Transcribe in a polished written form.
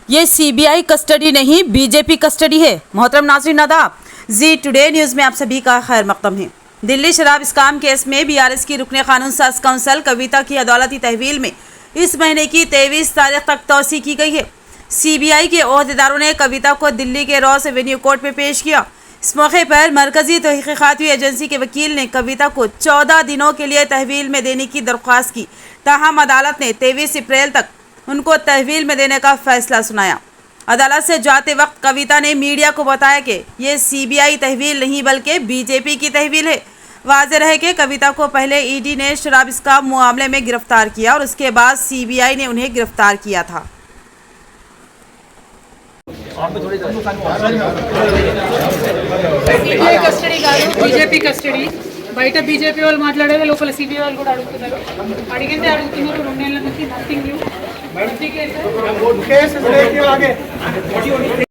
ये CBI custody नहीं BJP custody है। मोहतरम नाज़रीन आदाब, जी टुडे न्यूज़ में आप सभी का खैर मकदम है। दिल्ली शराब स्काम केस में बीआरएस की रुकने कानून साज काउंसिल कविता की अदालती तहवील में इस महीने की 23 तारीख तक तौसी की गई है। सीबीआई के ओहदेदारों ने कविता को दिल्ली के रॉस एवेन्यू कोर्ट में पेश किया। इस मौके पर मरकजी तहकीकाती एजेंसी के वकील ने कविता को 14 दिनों के लिए तहवील में देने की दरख्वास्त की। ताहम अदालत ने 23 अप्रैल तक उनको तहवील में देने का फैसला सुनाया। अदालत से जाते वक्त कविता ने मीडिया को बताया कि ये सीबीआई तहवील नहीं बल्कि बीजेपी की तहवील है। वाज़ेह रहे कि कविता को पहले ईडी ने शराब स्काम मामले में गिरफ्तार किया और उसके बाद सीबीआई ने उन्हें गिरफ्तार किया था। సిబిఐ కస్టడీ కాదు, బీజేపీ కస్టడీ. బయట బీజేపీ వాళ్ళు మాట్లాడేది లోపల సిబిఐ వాళ్ళు కూడా అడుగుతున్నారు. అడిగిందే అడుగుతున్నారు. 2 నెలల నుంచి నథింగ్ న్యూ.